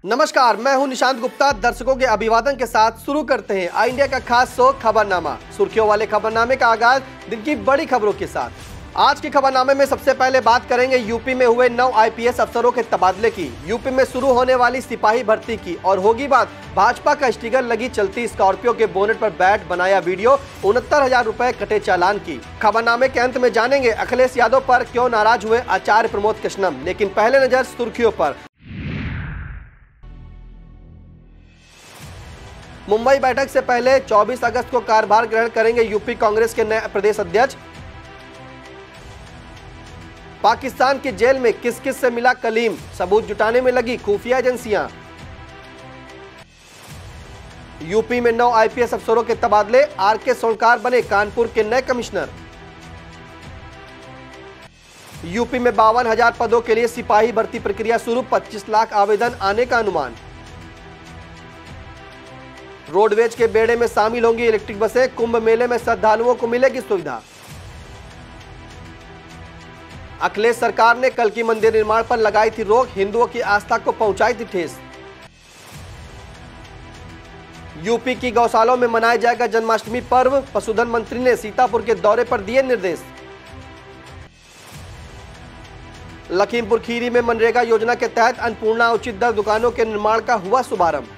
नमस्कार, मैं हूं निशांत गुप्ता। दर्शकों के अभिवादन के साथ शुरू करते हैं आई इंडिया का खास शो खबरनामा। सुर्खियों वाले खबरनामे का आगाज दिन की बड़ी खबरों के साथ। आज के खबरनामे में सबसे पहले बात करेंगे यूपी में हुए 9 आईपीएस अफसरों के तबादले की, यूपी में शुरू होने वाली सिपाही भर्ती की, और होगी बात भाजपा का स्टिकर लगी चलती स्कॉर्पियो के बोनेट पर बैठ बनाया वीडियो 69,000 रुपए कटे चालान की। खबरनामे के अंत में जानेंगे अखिलेश यादव पर क्यों नाराज हुए आचार्य प्रमोद कृष्णम। लेकिन पहले नजर सुर्खियों पर। मुंबई बैठक से पहले 24 अगस्त को कार्यभार ग्रहण करेंगे यूपी कांग्रेस के नए प्रदेश अध्यक्ष। पाकिस्तान की जेल में किस किस से मिला कलीम, सबूत जुटाने में लगी खुफिया एजेंसियां। यूपी में 9 आईपीएस अफसरों के तबादले, आरके सोनकार बने कानपुर के नए कमिश्नर। यूपी में 52,000 पदों के लिए सिपाही भर्ती प्रक्रिया शुरू, 25 लाख आवेदन आने का अनुमान। रोडवेज के बेड़े में शामिल होंगी इलेक्ट्रिक बसें, कुंभ मेले में श्रद्धालुओं को मिलेगी सुविधा। अखिलेश सरकार ने कल की मंदिर निर्माण पर लगाई थी रोक, हिंदुओं की आस्था को पहुंचाई थी ठेस। यूपी की गौशालाओं में मनाया जाएगा जन्माष्टमी पर्व, पशुधन मंत्री ने सीतापुर के दौरे पर दिए निर्देश। लखीमपुर खीरी में मनरेगा योजना के तहत अन्नपूर्णा उचित दर दुकानों के निर्माण का हुआ शुभारंभ।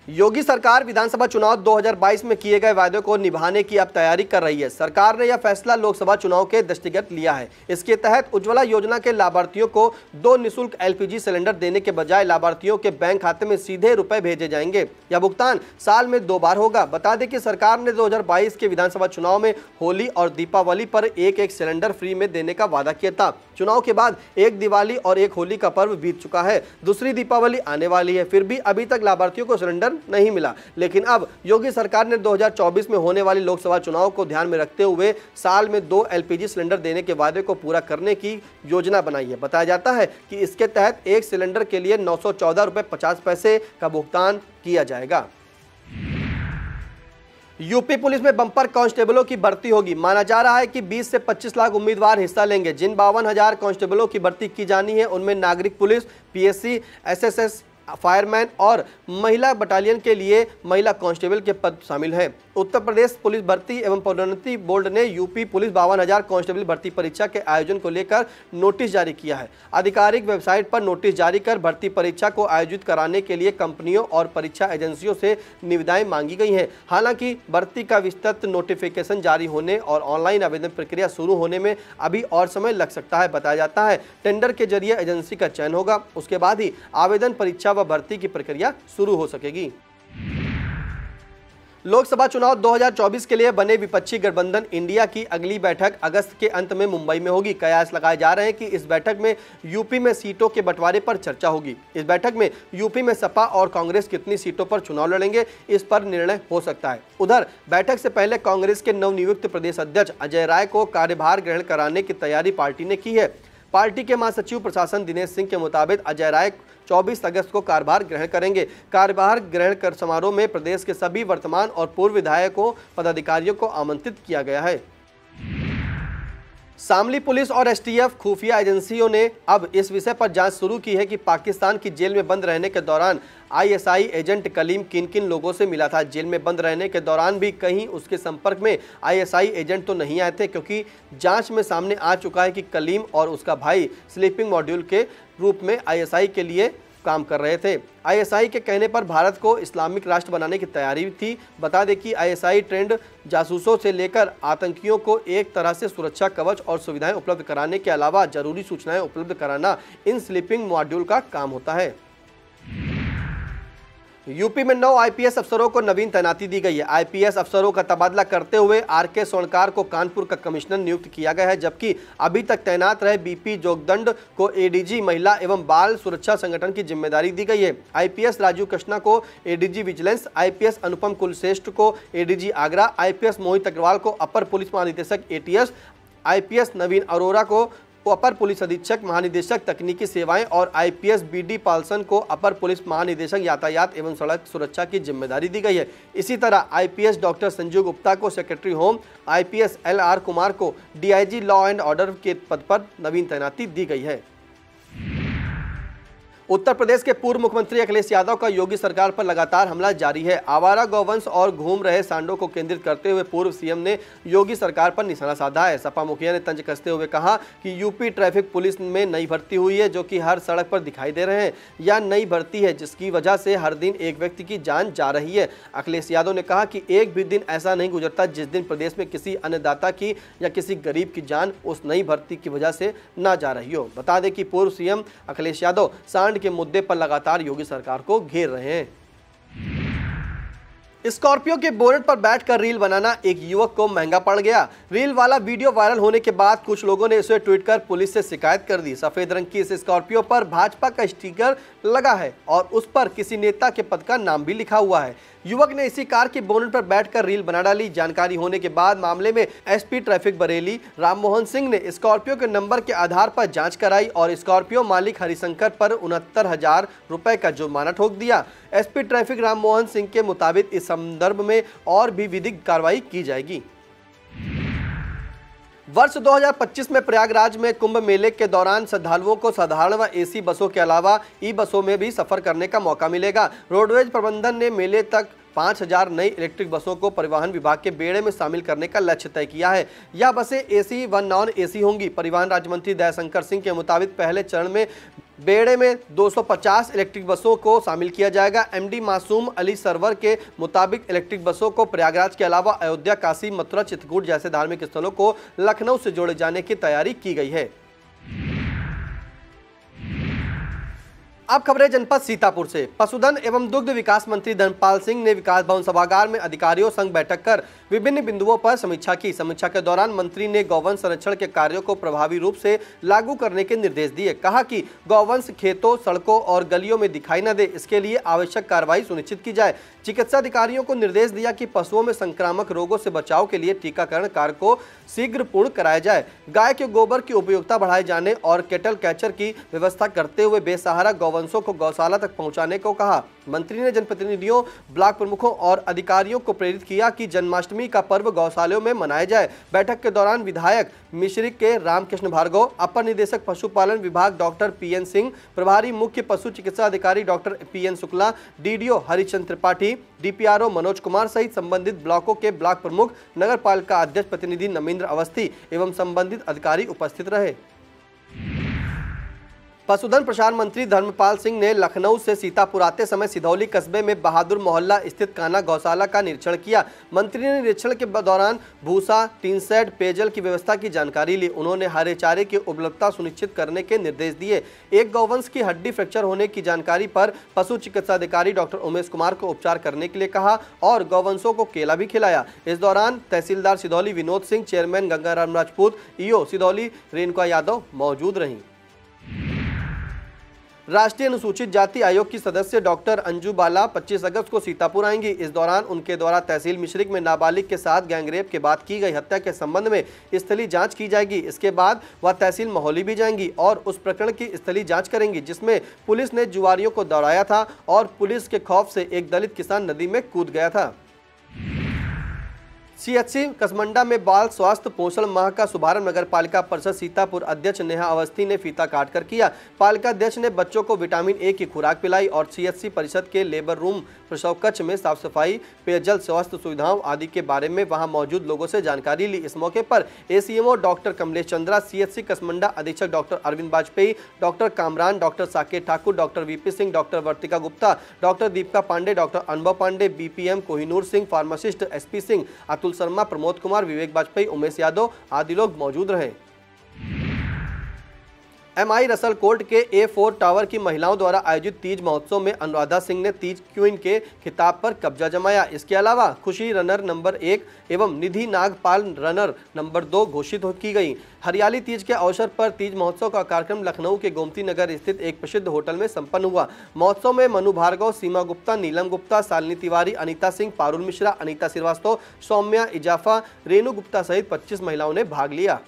योगी सरकार विधानसभा चुनाव 2022 में किए गए वायदों को निभाने की अब तैयारी कर रही है। सरकार ने यह फैसला लोकसभा चुनाव के दृष्टिगत लिया है। इसके तहत उज्ज्वला योजना के लाभार्थियों को 2 निःशुल्क एलपीजी सिलेंडर देने के बजाय लाभार्थियों के बैंक खाते में सीधे रुपए भेजे जाएंगे। यह भुगतान साल में 2 बार होगा। बता दें कि सरकार ने 2022 के विधानसभा चुनाव में होली और दीपावली पर एक सिलेंडर फ्री में देने का वादा किया था। चुनाव के बाद एक दिवाली और एक होली का पर्व बीत चुका है, दूसरी दीपावली आने वाली है, फिर भी अभी तक लाभार्थियों को सिलेंडर नहीं मिला। लेकिन अब योगी सरकार ने 2024 में होने वाली लोकसभा चुनाव को ध्यान में रखते हुए साल में 2 एलपीजी सिलेंडर देने के वादे को पूरा करने की योजना बनाई है। बताया जाता है कि इसके तहत एक सिलेंडर के लिए 914 रुपए 50 पैसे का भुगतान किया जाएगा। यूपी पुलिस में बम्पर कांस्टेबलों की भर्ती होगी। माना जा रहा है कि 20 से 25 लाख उम्मीदवार हिस्सा लेंगे। जिन 52,000 कांस्टेबलों की भर्ती की जानी है उनमें नागरिक पुलिस, पीएससी, एसएसएस, फायरमैन और महिला बटालियन के लिए महिला कांस्टेबल के पद शामिल हैं। उत्तर प्रदेश पुलिस भर्ती एवं पदोन्नति बोर्ड ने यूपी पुलिस 52,000 कांस्टेबल भर्ती परीक्षा के आयोजन को लेकर नोटिस जारी किया है। आधिकारिक वेबसाइट पर नोटिस जारी कर भर्ती परीक्षा को आयोजित कराने के लिए कंपनियों और परीक्षा एजेंसियों से निविदाएं मांगी गई हैं। हालांकि भर्ती का विस्तृत नोटिफिकेशन जारी होने और ऑनलाइन आवेदन प्रक्रिया शुरू होने में अभी और समय लग सकता है। बताया जाता है टेंडर के जरिए एजेंसी का चयन होगा, उसके बाद ही आवेदन, परीक्षा व भर्ती की प्रक्रिया शुरू हो सकेगी। लोकसभा चुनाव 2024 के लिए बने विपक्षी गठबंधन इंडिया की अगली बैठक अगस्त के अंत में मुंबई में होगी। कयास लगाए जा रहे हैं कि इस बैठक में यूपी में सीटों के बंटवारे पर चर्चा होगी। इस बैठक में यूपी में सपा और कांग्रेस कितनी सीटों पर चुनाव लड़ेंगे इस पर निर्णय हो सकता है। उधर बैठक से पहले कांग्रेस के नवनियुक्त प्रदेश अध्यक्ष अजय राय को कार्यभार ग्रहण कराने की तैयारी पार्टी ने की है। पार्टी के महासचिव प्रशासन दिनेश सिंह के मुताबिक अजय राय 24 अगस्त को कार्यभार ग्रहण करेंगे। कार्यभार ग्रहण कर समारोह में प्रदेश के सभी वर्तमान और पूर्व विधायकों, पदाधिकारियों को आमंत्रित किया गया है। शामली पुलिस और एसटीएफ खुफिया एजेंसियों ने अब इस विषय पर जांच शुरू की है कि पाकिस्तान की जेल में बंद रहने के दौरान आईएसआई एजेंट कलीम किन किन लोगों से मिला था। जेल में बंद रहने के दौरान भी कहीं उसके संपर्क में आईएसआई एजेंट तो नहीं आए थे, क्योंकि जांच में सामने आ चुका है कि कलीम और उसका भाई स्लीपिंग मॉड्यूल के रूप में आईएसआई के लिए काम कर रहे थे। आईएसआई के कहने पर भारत को इस्लामिक राष्ट्र बनाने की तैयारी थी। बता दें कि आईएसआई ट्रेंड जासूसों से लेकर आतंकियों को एक तरह से सुरक्षा कवच और सुविधाएं उपलब्ध कराने के अलावा जरूरी सूचनाएं उपलब्ध कराना इन स्लीपिंग मॉड्यूल का काम होता है। यूपी में 9 आईपीएस अफसरों को नवीन तैनाती दी गई है। आईपीएस अफसरों का तबादला करते हुए आरके सोनकार को कानपुर का कमिश्नर नियुक्त किया गया है, जबकि अभी तक तैनात रहे बीपी जोगदंड को एडीजी महिला एवं बाल सुरक्षा संगठन की जिम्मेदारी दी गई है। आईपीएस राजीव कृष्णा को एडीजी विजिलेंस, आईपीएस अनुपम कुलश्रेष्ठ को एडीजी आगरा, आईपीएस मोहित अग्रवाल को अपर पुलिस महानिदेशक एटीएस, आईपीएस नवीन अरोरा को अपर पुलिस अधीक्षक महानिदेशक तकनीकी सेवाएं और आईपीएस बीडी पालसन को अपर पुलिस महानिदेशक यातायात एवं सड़क सुरक्षा की जिम्मेदारी दी गई है। इसी तरह आईपीएस डॉक्टर संजू गुप्ता को secretary home, IPS LR Kumar को डीआईजी लॉ एंड ऑर्डर के पद पर नवीन तैनाती दी गई है। उत्तर प्रदेश के पूर्व मुख्यमंत्री अखिलेश यादव का योगी सरकार पर लगातार हमला जारी है। आवारा गौवंश और घूम रहे सांडों को केंद्रित करते हुए पूर्व सीएम ने योगी सरकार पर निशाना साधा है। सपा मुखिया ने तंज कसते हुए कहा कि यूपी ट्रैफिक पुलिस में नई भर्ती हुई है, जो कि हर सड़क पर दिखाई दे रहे हैं। यह नई भर्ती है जिसकी वजह से हर दिन एक व्यक्ति की जान जा रही है। अखिलेश यादव ने कहा कि एक भी दिन ऐसा नहीं गुजरता जिस दिन प्रदेश में किसी अन्नदाता की या किसी गरीब की जान उस नई भर्ती की वजह से ना जा रही हो। बता दें कि पूर्व सीएम अखिलेश यादव सांड के मुद्दे पर लगातार योगी सरकार को घेर रहे हैं। स्कॉर्पियो के बोनेट पर बैठकर रील बनाना एक युवक को महंगा पड़ गया। रील वाला वीडियो वायरल होने के बाद कुछ लोगों ने इसे ट्वीट कर पुलिस से शिकायत कर दी। सफेद रंग की इस स्कॉर्पियो पर भाजपा का स्टिकर लगा है और उस पर किसी नेता के पद का नाम भी लिखा हुआ है। युवक ने इसी कार के बोनेट पर बैठकर रील बना डाली। जानकारी होने के बाद मामले में एसपी ट्रैफिक बरेली राममोहन सिंह ने स्कॉर्पियो के नंबर के आधार पर जांच कराई और स्कॉर्पियो मालिक हरिशंकर पर 69,000 रुपए का जुर्माना ठोक दिया। एसपी ट्रैफिक राममोहन सिंह के मुताबिक इस संदर्भ में और भी विधिक कार्रवाई की जाएगी। वर्ष 2025 में प्रयागराज में कुंभ मेले के दौरान श्रद्धालुओं को साधारण व एसी बसों के अलावा ई बसों में भी सफर करने का मौका मिलेगा। रोडवेज प्रबंधन ने मेले तक 5,000 नई इलेक्ट्रिक बसों को परिवहन विभाग के बेड़े में शामिल करने का लक्ष्य तय किया है। यह बसें एसी व नॉन एसी होंगी। परिवहन राज्य मंत्री दयाशंकर सिंह के मुताबिक पहले चरण में बेड़े में 250 इलेक्ट्रिक बसों को शामिल किया जाएगा। एमडी मासूम अली सरवर के मुताबिक इलेक्ट्रिक बसों को प्रयागराज के अलावा अयोध्या, काशी, मथुरा, चित्रकूट जैसे धार्मिक स्थलों को लखनऊ से जोड़े जाने की तैयारी की गई है। अब खबरें जनपद सीतापुर से। पशुधन एवं दुग्ध विकास मंत्री धर्मपाल सिंह ने विकास भवन सभागार में अधिकारियों संग बैठक कर विभिन्न बिंदुओं पर समीक्षा की। समीक्षा के दौरान मंत्री ने गौवंश संरक्षण के कार्यों को प्रभावी रूप से लागू करने के निर्देश दिए। कहा कि गौवंश खेतों, सड़कों और गलियों में दिखाई न दे, इसके लिए आवश्यक कार्रवाई सुनिश्चित की जाए। चिकित्सा अधिकारियों को निर्देश दिया कि पशुओं में संक्रामक रोगों से बचाव के लिए टीकाकरण कार्य को शीघ्र पूर्ण कराया जाए। गाय के गोबर की उपयोगिता बढ़ाए जाने और केटल कैचर की व्यवस्था करते हुए बेसहारा गौवंशों को गौशाला तक पहुंचाने को कहा। मंत्री ने जनप्रतिनिधियों, ब्लॉक प्रमुखों और अधिकारियों को प्रेरित किया कि जन्माष्टमी का पर्व गौशालों में मनाया जाए। बैठक के दौरान विधायक मिश्रिक के रामकृष्ण भार्गव, अपर निदेशक पशुपालन विभाग डॉक्टर पीएन सिंह, प्रभारी मुख्य पशु चिकित्सा अधिकारी doctor PN Shukla, DDO Harichandra Tripathi, DPRO Manoj Kumar सहित संबंधित ब्लॉकों के ब्लॉक प्रमुख, नगर पालिका अध्यक्ष प्रतिनिधि नमेंद्र अवस्थी एवं संबंधित अधिकारी उपस्थित रहे। पशुधन प्रसार मंत्री धर्मपाल सिंह ने लखनऊ से सीतापुर आते समय सिधौली कस्बे में बहादुर मोहल्ला स्थित कान्हा गौशाला का निरीक्षण किया। मंत्री ने निरीक्षण के दौरान भूसा, टीन शेड, पेयजल की व्यवस्था की जानकारी ली। उन्होंने हरे चारे की उपलब्धता सुनिश्चित करने के निर्देश दिए। एक गौवंश की हड्डी फ्रैक्चर होने की जानकारी पर पशु चिकित्सा अधिकारी डॉक्टर उमेश कुमार को उपचार करने के लिए कहा और गौवंशों को केला भी खिलाया। इस दौरान तहसीलदार सिधौली विनोद सिंह, चेयरमैन गंगाराम राजपूत, ईओ सिधौली रेणुका यादव मौजूद रहीं। राष्ट्रीय अनुसूचित जाति आयोग की सदस्य डॉक्टर अंजू बाला 25 अगस्त को सीतापुर आएंगी। इस दौरान उनके द्वारा तहसील मिश्रिक में नाबालिग के साथ गैंगरेप के बाद की गई हत्या के संबंध में स्थलीय जांच की जाएगी। इसके बाद वह तहसील मोहाली भी जाएंगी और उस प्रकरण की स्थलीय जांच करेंगी जिसमें पुलिस ने जुआरियों को दौड़ाया था और पुलिस के खौफ से एक दलित किसान नदी में कूद गया था। सीएचसी कसमंडा में बाल स्वास्थ्य पोषण माह का शुभारंभ नगर पालिका परिषद सीतापुर अध्यक्ष नेहा अवस्थी ने फीता काट कर किया। पालिका अध्यक्ष ने बच्चों को विटामिन ए की खुराक पिलाई और सीएचसी परिषद के लेबर रूम, प्रसव कक्ष में साफ सफाई, पेयजल, स्वास्थ्य सुविधाओं आदि के बारे में वहां मौजूद लोगों से जानकारी ली। इस मौके पर ACMO doctor Kamlesh Chandra, CHC Kasmanda अधीक्षक doctor Arvind Vajpayee, doctor Kamran, doctor Saket Thakur, doctor VP Singh, doctor Vartika Gupta, doctor Deepika Pandey, doctor Anubhav Pandey, BPM Kohinoor Singh, pharmacist SP Singh, Atul Sharma, Pramod Kumar, Vivek Vajpayee, Umesh Yadav आदि लोग मौजूद रहे। एमआई रसल कोर्ट के A4 टावर की महिलाओं द्वारा आयोजित तीज महोत्सव में अनुराधा सिंह ने तीज क्वीन के खिताब पर कब्जा जमाया। इसके अलावा खुशी रनर नंबर 1 एवं निधि नागपाल रनर नंबर 2 घोषित की गई। हरियाली तीज के अवसर पर तीज महोत्सव का कार्यक्रम लखनऊ के गोमती नगर स्थित एक प्रसिद्ध होटल में संपन्न हुआ। महोत्सव में मनु भार्गव, सीमा गुप्ता, नीलम गुप्ता, शालिनी तिवारी, अनीता सिंह, पारुल मिश्रा, अनीता श्रीवास्तव, सौम्या इजाफा, रेणु गुप्ता सहित 25 महिलाओं ने भाग लिया।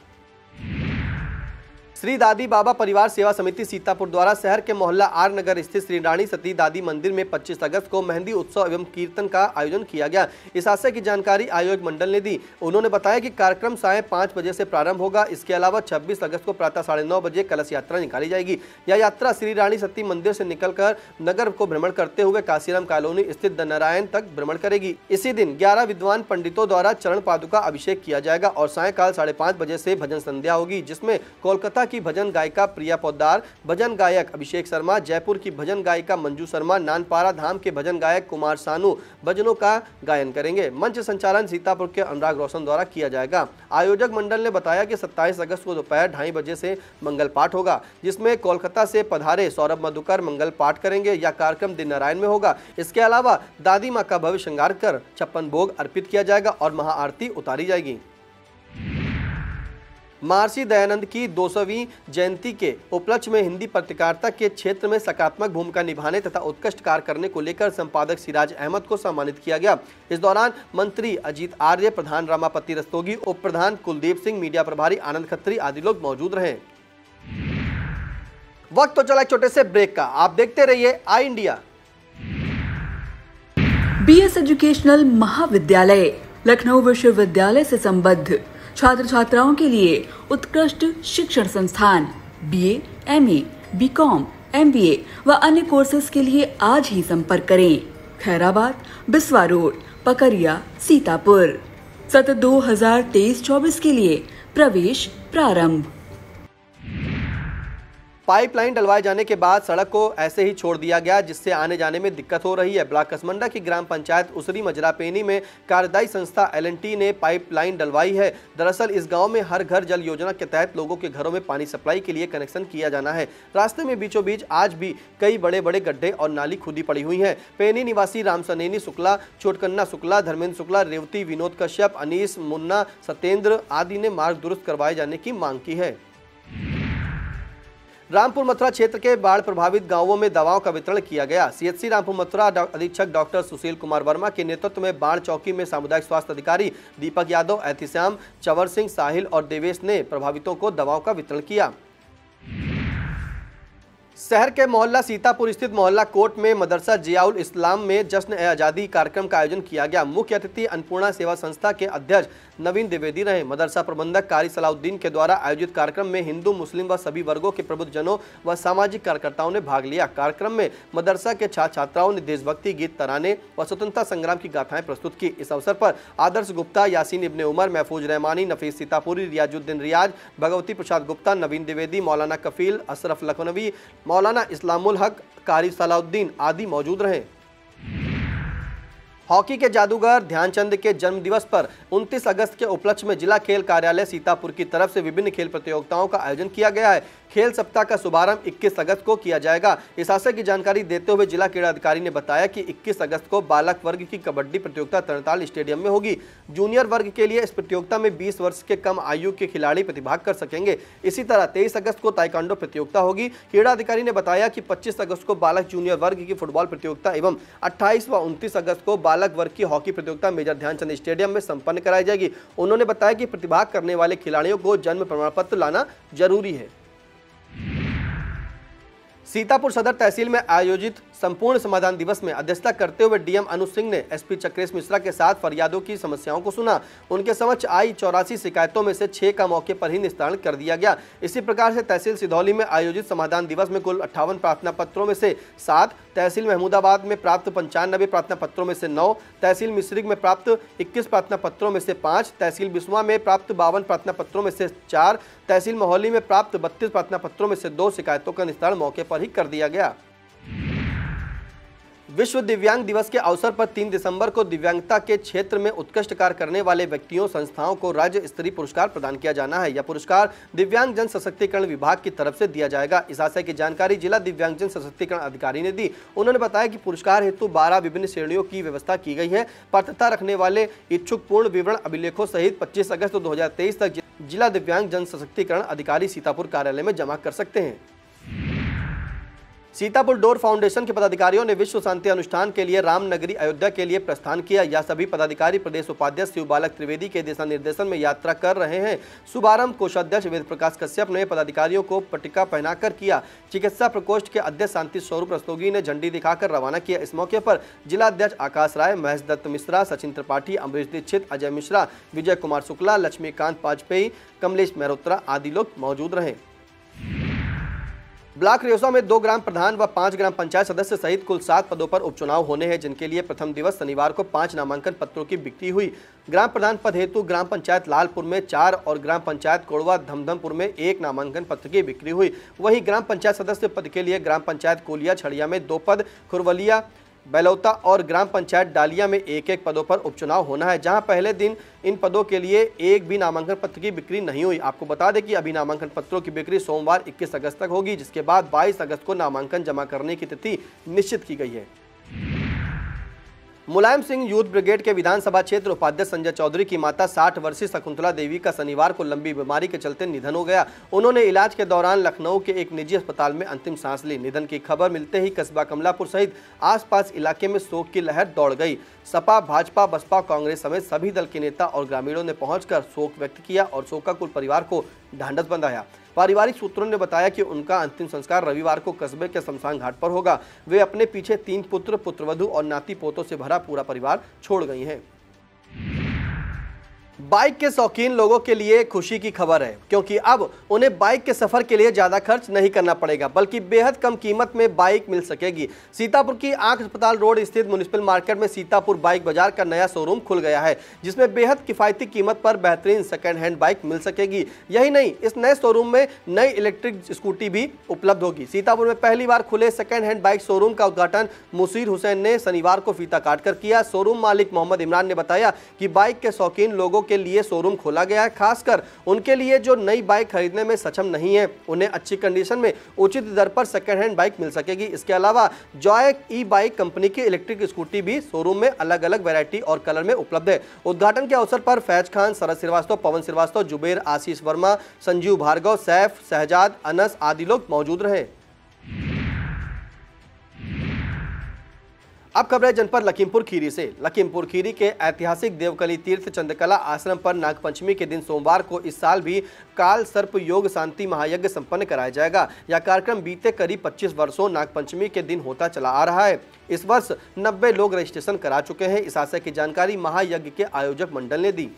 श्री दादी बाबा परिवार सेवा समिति सीतापुर द्वारा शहर के मोहल्ला आर नगर स्थित श्री रानी सती दादी मंदिर में 25 अगस्त को मेहंदी उत्सव एवं कीर्तन का आयोजन किया गया। इस आशय की जानकारी आयोजक मंडल ने दी। उन्होंने बताया कि कार्यक्रम सायं 5 बजे से प्रारंभ होगा। इसके अलावा 26 अगस्त को प्रातः 9:30 बजे कलश यात्रा निकाली जाएगी। यह यात्रा श्री रानी सती मंदिर से निकलकर नगर को भ्रमण करते हुए काशीराम कॉलोनी स्थित नारायण तक भ्रमण करेगी। इसी दिन 11 विद्वान पंडितों द्वारा चरण पादुका अभिषेक किया जाएगा और सायंकाल 5:30 बजे से भजन संध्या होगी, जिसमें कोलकाता की भजन गायिका प्रिया पोद्दार, भजन गायक अभिषेक शर्मा, जयपुर की भजन गायिका मंजू शर्मा, नानपारा धाम के भजन गायक कुमार सानू भजनों का गायन करेंगे। मंच संचालन सीतापुर के अनुराग रोशन द्वारा किया जाएगा। आयोजक मंडल ने बताया कि 27 अगस्त को दोपहर 2:30 बजे से मंगल पाठ होगा, जिसमें कोलकाता से पधारे सौरभ मधुकर मंगल पाठ करेंगे। यह कार्यक्रम दिन नारायण में होगा। इसके अलावा दादी माँ का भव्य श्रृंगार कर 56 भोग अर्पित किया जाएगा और महाआरती उतारी जाएगी। महर्षि दयानंद की 200वीं जयंती के उपलक्ष्य में हिंदी पत्रकारिता के क्षेत्र में सकारात्मक भूमिका निभाने तथा उत्कृष्ट कार्य करने को लेकर संपादक सिराज अहमद को सम्मानित किया गया। इस दौरान मंत्री अजीत आर्य, प्रधान रमापति रस्तोगी, उप प्रधान कुलदीप सिंह, मीडिया प्रभारी आनंद खत्री आदि लोग मौजूद रहे। वक्त तो चला एक छोटे से ब्रेक का। आप देखते रहिए आई इंडिया। बीएस एजुकेशनल महाविद्यालय लखनऊ विश्वविद्यालय से संबद्ध छात्र छात्राओं के लिए उत्कृष्ट शिक्षण संस्थान बीए, एमए, बीकॉम, एमबीए व अन्य कोर्सेज के लिए आज ही संपर्क करें। खैराबाद, बिस्वा रोड, पकरिया, सीतापुर। सत्र 2023-24 के लिए प्रवेश प्रारंभ। पाइपलाइन डलवाए जाने के बाद सड़क को ऐसे ही छोड़ दिया गया, जिससे आने जाने में दिक्कत हो रही है। ब्लॉक कसमंडा की ग्राम पंचायत उसरी मजरापेनी में कार्यदायी संस्था एल&टी ने पाइपलाइन डलवाई है। दरअसल इस गांव में हर घर जल योजना के तहत लोगों के घरों में पानी सप्लाई के लिए कनेक्शन किया जाना है। रास्ते में बीचों बीच आज भी कई बड़े बड़े गड्ढे और नाली खुदी पड़ी हुई है। पेनी निवासी रामसनेनी शुक्ला, चोटकन्ना शुक्ला, धर्मेंद्र शुक्ला, रेवती, विनोद कश्यप, अनीस, मुन्ना, सत्येंद्र आदि ने मार्ग दुरुस्त करवाए जाने की मांग की है। रामपुर मथुरा क्षेत्र के बाढ़ प्रभावित गांवों में दवाओं का वितरण किया गया। सीएचसी रामपुर मथुरा अधीक्षक डॉक्टर सुशील कुमार वर्मा के नेतृत्व में बाढ़ चौकी में सामुदायिक स्वास्थ्य अधिकारी दीपक यादव, एहतिशाम, चवर सिंह, साहिल और देवेश ने प्रभावितों को दवाओं का वितरण किया। शहर के मोहल्ला सीतापुर स्थित मोहल्ला कोर्ट में मदरसा जियाउल इस्लाम में जश्न ए आज़ादी कार्यक्रम का आयोजन किया गया। मुख्य अतिथि अन्नपूर्णा सेवा संस्था के अध्यक्ष नवीन द्विवेदी रहे। मदरसा प्रबंधक कारी सलाउद्दीन के द्वारा आयोजित कार्यक्रम में हिंदू, मुस्लिम व सभी वर्गों के प्रबुद्ध जनों व सामाजिक कार्यकर्ताओं ने भाग लिया। कार्यक्रम में मदरसा के छात्र छात्राओं ने देशभक्ति गीत, तराने व स्वतंत्रता संग्राम की गाथाएं प्रस्तुत की। इस अवसर पर आदर्श गुप्ता, यासीन इब्ने उमर, महफूज रहमानी, नफीस सीतापुरी, रियाजुद्दीन रियाज, भगवती प्रसाद गुप्ता, नवीन द्विवेदी, मौलाना कफील, अशरफ लखनवी, मौलाना इस्लामुल हक, कारी सलाउद्दीन आदि मौजूद रहे। हॉकी के जादूगर ध्यानचंद के जन्म दिवस पर 29 अगस्त के उपलक्ष्य में जिला खेल कार्यालय सीतापुर की तरफ से विभिन्न खेल प्रतियोगिताओं का आयोजन किया गया है। खेल सप्ताह का शुभारंभ 21 अगस्त को किया जाएगा। इस आशय की जानकारी देते हुए जिला क्रीड़ा अधिकारी ने बताया कि 21 अगस्त को बालक वर्ग की कबड्डी प्रतियोगिता तरणताल स्टेडियम में होगी। जूनियर वर्ग के लिए इस प्रतियोगिता में 20 वर्ष के कम आयु के खिलाड़ी प्रतिभाग कर सकेंगे। इसी तरह 23 अगस्त को ताइक्वांडो प्रतियोगिता होगी। क्रीड़ा अधिकारी ने बताया कि 25 अगस्त को बालक जूनियर वर्ग की फुटबॉल प्रतियोगिता एवं 28 व 29 अगस्त को बालक वर्ग की हॉकी प्रतियोगिता मेजर ध्यानचंद स्टेडियम में संपन्न कराई जाएगी। उन्होंने बताया कि प्रतिभाग करने वाले खिलाड़ियों को जन्म प्रमाण पत्र लाना जरूरी है। सीतापुर सदर तहसील में आयोजित संपूर्ण समाधान दिवस में अध्यक्षता करते हुए डीएम अनुज सिंह ने एसपी चक्रेश मिश्रा के साथ फरियादों की समस्याओं को सुना। उनके समक्ष आई 84 शिकायतों में से 6 का मौके पर ही निस्तारण कर दिया गया। इसी प्रकार से तहसील सिधौली में आयोजित समाधान दिवस में कुल 58 प्रार्थना पत्रों में से 7, तहसील महमूदाबाद में प्राप्त 95 प्रार्थना पत्रों में से 9, तहसील मिश्रिक में प्राप्त 21 प्रार्थना पत्रों में से 5, तहसील बिस्वा में प्राप्त 52 प्रार्थना पत्रों में से 4, तहसील मोहली में प्राप्त 32 प्रार्थना पत्रों में से 2 शिकायतों का निस्तारण मौके पर ही कर दिया गया। विश्व दिव्यांग दिवस के अवसर पर 3 दिसंबर को दिव्यांगता के क्षेत्र में उत्कृष्ट कार्य करने वाले व्यक्तियों, संस्थाओं को राज्य स्तरीय पुरस्कार प्रदान किया जाना है। यह पुरस्कार दिव्यांग जन सशक्तिकरण विभाग की तरफ से दिया जाएगा। इस आशय की जानकारी जिला दिव्यांग जन सशक्तिकरण अधिकारी ने दी। उन्होंने बताया कि पुरस्कार हेतु 12 विभिन्न श्रेणियों की व्यवस्था की गई है। पात्रता रखने वाले इच्छुक पूर्ण विवरण अभिलेखों सहित 25 अगस्त 2023 तक जिला दिव्यांग जन सशक्तिकरण अधिकारी सीतापुर कार्यालय में जमा कर सकते हैं। सीतापुर डोर फाउंडेशन के पदाधिकारियों ने विश्व शांति अनुष्ठान के लिए रामनगरी अयोध्या के लिए प्रस्थान किया। यह सभी पदाधिकारी प्रदेश उपाध्यक्ष शिव बालक त्रिवेदी के दिशा निर्देशन में यात्रा कर रहे हैं। शुभारंभ कोषाध्यक्ष वेद प्रकाश कश्यप ने पदाधिकारियों को पट्टिका पहनाकर किया। चिकित्सा प्रकोष्ठ के अध्यक्ष शांति स्वरूप रस्तोगी ने झंडी दिखाकर रवाना किया। इस मौके पर जिला अध्यक्ष आकाश राय, महेश दत्त मिश्रा, सचिन त्रिपाठी, अमरीश दीक्षित, अजय मिश्रा, विजय कुमार शुक्ला, लक्ष्मीकांत वाजपेयी, कमलेश मेहरोत्रा आदि लोग मौजूद रहे। ब्लॉक रेउसा में 2 ग्राम प्रधान व 5 ग्राम पंचायत सदस्य सहित कुल 7 पदों पर उपचुनाव होने हैं, जिनके लिए प्रथम दिवस शनिवार को 5 नामांकन पत्रों की बिक्री हुई। ग्राम प्रधान पद हेतु ग्राम पंचायत लालपुर में 4 और ग्राम पंचायत कोड़वा धमधमपुर में 1 नामांकन पत्र की बिक्री हुई। वहीं ग्राम पंचायत सदस्य पद के लिए ग्राम पंचायत कोलिया छड़िया में 2 पद, खुरवलिया, बेलौता और ग्राम पंचायत डालिया में 1-1 पदों पर उपचुनाव होना है, जहां पहले दिन इन पदों के लिए एक भी नामांकन पत्र की बिक्री नहीं हुई। आपको बता दें कि अभी नामांकन पत्रों की बिक्री सोमवार 21 अगस्त तक होगी, जिसके बाद 22 अगस्त को नामांकन जमा करने की तिथि निश्चित की गई है। मुलायम सिंह यूथ ब्रिगेड के विधानसभा क्षेत्र उपाध्यक्ष संजय चौधरी की माता 60 वर्षीय शकुंतला देवी का शनिवार को लंबी बीमारी के चलते निधन हो गया। उन्होंने इलाज के दौरान लखनऊ के एक निजी अस्पताल में अंतिम सांस ली। निधन की खबर मिलते ही कस्बा कमलापुर सहित आसपास इलाके में शोक की लहर दौड़ गई। सपा, भाजपा, बसपा, कांग्रेस समेत सभी दल के नेता और ग्रामीणों ने पहुंचकर शोक व्यक्त किया और शोकाकुल परिवार को ढांढस बंधाया। पारिवारिक सूत्रों ने बताया कि उनका अंतिम संस्कार रविवार को कस्बे के शमशान घाट पर होगा। वे अपने पीछे 3 पुत्र, पुत्रवधू और नाती पोतों से भरा पूरा परिवार छोड़ गई हैं। बाइक के शौकीन लोगों के लिए खुशी की खबर है, क्योंकि अब उन्हें बाइक के सफर के लिए ज्यादा खर्च नहीं करना पड़ेगा, बल्कि बेहद कम कीमत में बाइक मिल सकेगी। सीतापुर की आंख अस्पताल रोड स्थित म्युनिसिपल मार्केट में सीतापुर बाइक बाजार का नया शोरूम खुल गया है, जिसमें बेहद किफायती कीमत पर बेहतरीन सेकंड हैंड बाइक मिल सकेगी। यही नहीं, इस नए शोरूम में नई इलेक्ट्रिक स्कूटी भी उपलब्ध होगी। सीतापुर में पहली बार खुले सेकंड हैंड बाइक शोरूम का उद्घाटन मुसीर हुसैन ने शनिवार को फीता काटकर किया। शोरूम मालिक मोहम्मद इमरान ने बताया कि बाइक के शौकीन लोगों के लिए शोरूम खोला गया है, खासकर उनके लिए जो नई बाइक खरीदने में सक्षम नहीं है। उन्हें अच्छी कंडीशन में उचित दर पर सेकंड हैंड बाइक मिल सकेगी। इसके अलावा जॉय ई बाइक कंपनी की इलेक्ट्रिक स्कूटी भी शोरूम में अलग अलग वैरायटी और कलर में उपलब्ध है। उद्घाटन के अवसर पर फैज खान, शरद श्रीवास्तव, पवन श्रीवास्तव, जुबेर, आशीष वर्मा, संजीव भार्गव, सैफ, शहजाद, अनस आदि लोग मौजूद रहे। अब खबर है जनपद लखीमपुर खीरी से। लखीमपुर खीरी के ऐतिहासिक देवकली तीर्थ चंद्रकला आश्रम पर नागपंचमी के दिन सोमवार को इस साल भी काल सर्प योग शांति महायज्ञ संपन्न कराया जाएगा। यह कार्यक्रम बीते करीब 25 वर्षों नागपंचमी के दिन होता चला आ रहा है। इस वर्ष 90 लोग रजिस्ट्रेशन करा चुके हैं। इस आशय की जानकारी महायज्ञ के आयोजक मंडल ने दी।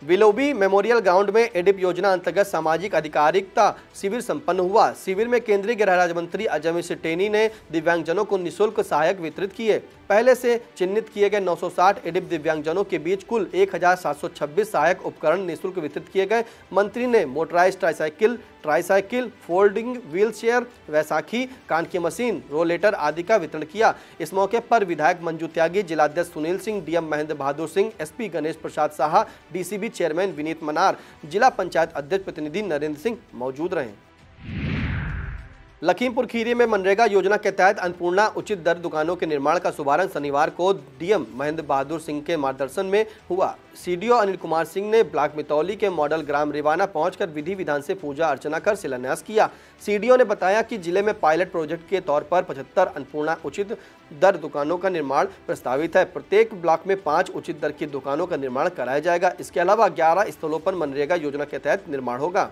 विलोबी मेमोरियल ग्राउंड में एडिप योजना अंतर्गत सामाजिक अधिकारिता शिविर संपन्न हुआ। शिविर में केंद्रीय गृह राज्य मंत्री अजय मिश्र टेनी ने दिव्यांगजनों को निःशुल्क सहायक वितरित किए। पहले से चिन्हित किए गए 960 एडिप दिव्यांगजनों के बीच कुल 1726 सहायक उपकरण निःशुल्क वितरित किए गए। मंत्री ने motorized tricycle, folding wheel chair, वैसाखी, कान की मशीन, रोलेटर आदि का वितरण किया। इस मौके पर विधायक मंजू त्यागी, जिलाध्यक्ष Sunil Singh, DM Mahendra Bahadur Singh, SP Ganesh Prasad Saha, DCB chairman Vineet मनार, जिला पंचायत अध्यक्ष प्रतिनिधि नरेंद्र सिंह मौजूद रहे। लखीमपुर खीरी में मनरेगा योजना के तहत अन्नपूर्णा उचित दर दुकानों के निर्माण का शुभारंभ शनिवार को डीएम महेंद्र बहादुर सिंह के मार्गदर्शन में हुआ। सीडीओ अनिल कुमार सिंह ने ब्लॉक मितौली के मॉडल ग्राम रिवाना पहुंचकर विधि विधान से पूजा अर्चना कर शिलान्यास किया। सीडीओ ने बताया कि जिले में पायलट प्रोजेक्ट के तौर पर 75 अन्नपूर्णा उचित दर दुकानों का निर्माण प्रस्तावित है। प्रत्येक ब्लॉक में 5 उचित दर की दुकानों का निर्माण कराया जाएगा। इसके अलावा 11 स्थलों पर मनरेगा योजना के तहत निर्माण होगा।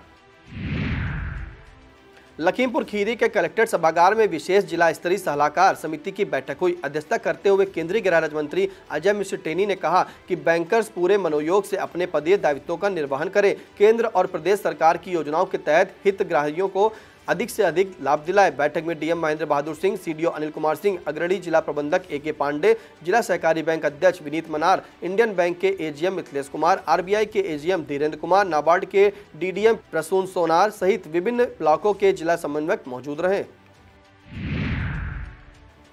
लखीमपुर खीरी के कलेक्ट्रेट सभागार में विशेष जिला स्तरीय सलाहकार समिति की बैठक हुई। अध्यक्षता करते हुए केंद्रीय गृह राज्य मंत्री अजय मिश्र टेनी ने कहा कि बैंकर्स पूरे मनोयोग से अपने पदीय दायित्वों का निर्वहन करें। केंद्र और प्रदेश सरकार की योजनाओं के तहत हितग्राहियों को अधिक से अधिक लाभ दिलाए। बैठक में डीएम महेंद्र बहादुर सिंह, सीडीओ अनिल कुमार सिंह, अग्रणी जिला प्रबंधक एके पांडे, जिला सहकारी बैंक अध्यक्ष विनीत मनार, इंडियन बैंक के एजीएम मिथिलेश कुमार, आरबीआई के एजीएम धीरेन्द्र कुमार, नाबार्ड के डीडीएम प्रसून सोनार सहित विभिन्न ब्लॉकों के जिला समन्वयक मौजूद रहे।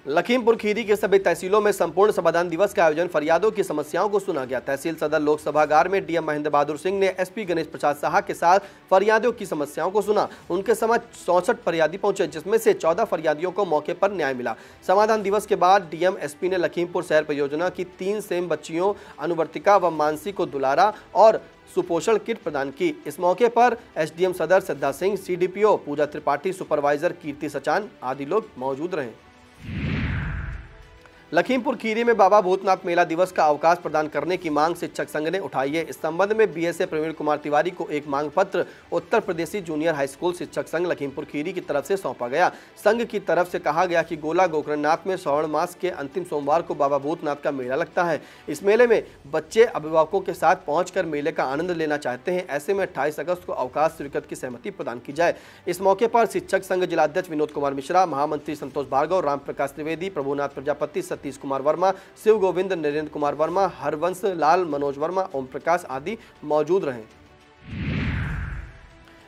लखीमपुर खीरी के सभी तहसीलों में संपूर्ण समाधान दिवस का आयोजन फरियादों की समस्याओं को सुना गया। तहसील सदर लोक सभागार में डीएम महेंद्र बहादुर सिंह ने एसपी गणेश प्रसाद साहा के साथ फरियादियों की समस्याओं को सुना। उनके समक्ष 64 फरियादी पहुंचे, जिसमें से 14 फरियादियों को मौके पर न्याय मिला। समाधान दिवस के बाद डीएम एसपी ने लखीमपुर शहर परियोजना की 3 सेम बच्चियों अनुवर्तिका व मानसी को दुलारा और सुपोषण किट प्रदान की। इस मौके पर एसडीएम सदर सिद्धा सिंह, सीडीपीओ पूजा त्रिपाठी, सुपरवाइजर कीर्ति सचान आदि लोग मौजूद रहे। लखीमपुर खीरी में बाबा भूतनाथ मेला दिवस का अवकाश प्रदान करने की मांग शिक्षक संघ ने उठाई है। इस संबंध में बीएसए प्रवीण कुमार तिवारी को एक मांग पत्र उत्तर प्रदेशी जूनियर हाई स्कूल शिक्षक संघ लखीमपुर खीरी की तरफ से सौंपा गया। संघ की तरफ से कहा गया कि गोला गोकर्णनाथ में श्रावण मास के अंतिम सोमवार को बाबा भूतनाथ का मेला लगता है। इस मेले में बच्चे अभिभावकों के साथ पहुंचकर मेले का आनंद लेना चाहते हैं। ऐसे में 28 अगस्त को अवकाश स्वीकृत की सहमति प्रदान की जाए। इस मौके पर शिक्षक संघ जिलाध्यक्ष विनोद कुमार मिश्रा, महामंत्री संतोष भार्गव, राम प्रकाश त्रिवेदी, प्रभुनाथ प्रजापति, सतीश कुमार वर्मा, शिव गोविंद, नरेंद्र कुमार वर्मा, हरवंश लाल, मनोज वर्मा, ओम प्रकाश आदि मौजूद रहे।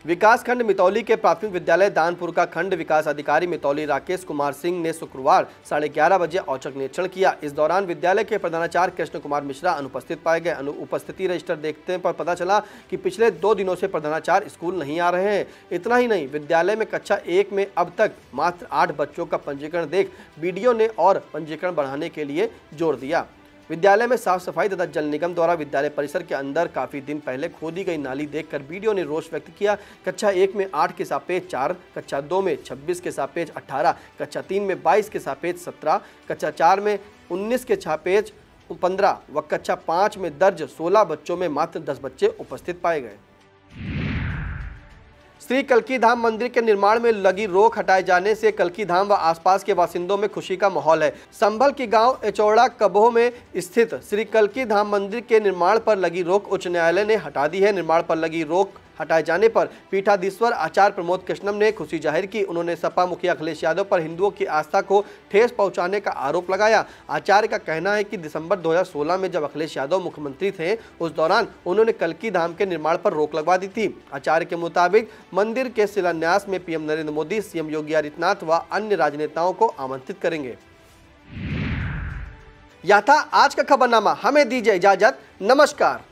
विकासखंड मितौली के प्राथमिक विद्यालय दानपुर का खंड विकास अधिकारी मितौली राकेश कुमार सिंह ने शुक्रवार 11:30 बजे औचक निरीक्षण किया। इस दौरान विद्यालय के प्रधानाचार्य कृष्ण कुमार मिश्रा अनुपस्थित पाए गए। उपस्थिति रजिस्टर देखने पर पता चला कि पिछले 2 दिनों से प्रधानाचार्य स्कूल नहीं आ रहे हैं। इतना ही नहीं, विद्यालय में कक्षा 1 में अब तक मात्र 8 बच्चों का पंजीकरण देख बीडीओ ने और पंजीकरण बढ़ाने के लिए जोर दिया। विद्यालय में साफ सफाई तथा जल निगम द्वारा विद्यालय परिसर के अंदर काफी दिन पहले खोदी गई नाली देखकर बीडीओ ने रोष व्यक्त किया। कक्षा 1 में 8 के सापेक्ष 4, कक्षा 2 में 26 के सापेक्ष 18, कक्षा 3 में 22 के सापेक्ष 17, कक्षा 4 में 19 के सापेक्ष 15 व कक्षा 5 में दर्ज 16 बच्चों में मात्र 10 बच्चे उपस्थित पाए गए। श्री कल्की धाम मंदिर के निर्माण में लगी रोक हटाए जाने से कल्की धाम व आसपास के बासिंदों में खुशी का माहौल है। संभल की गांव एचौड़ा कबोह में स्थित श्री कल्की धाम मंदिर के निर्माण पर लगी रोक उच्च न्यायालय ने हटा दी है। निर्माण पर लगी रोक हटाए जाने पर पीठाधीश्वर आचार्य प्रमोद कृष्णम ने खुशी जाहिर की। उन्होंने सपा मुखिया अखिलेश यादव पर हिंदुओं की आस्था को ठेस पहुंचाने का आरोप लगाया। आचार्य का कहना है कि दिसंबर 2016 में जब अखिलेश यादव मुख्यमंत्री थे, उस दौरान उन्होंने कल्की धाम के निर्माण पर रोक लगवा दी थी। आचार्य के मुताबिक मंदिर के शिलान्यास में पीएम नरेंद्र मोदी, सीएम योगी आदित्यनाथ व अन्य राजनेताओं को आमंत्रित करेंगे। यह था आज का खबरनामा। हमें दीजिए इजाजत। नमस्कार।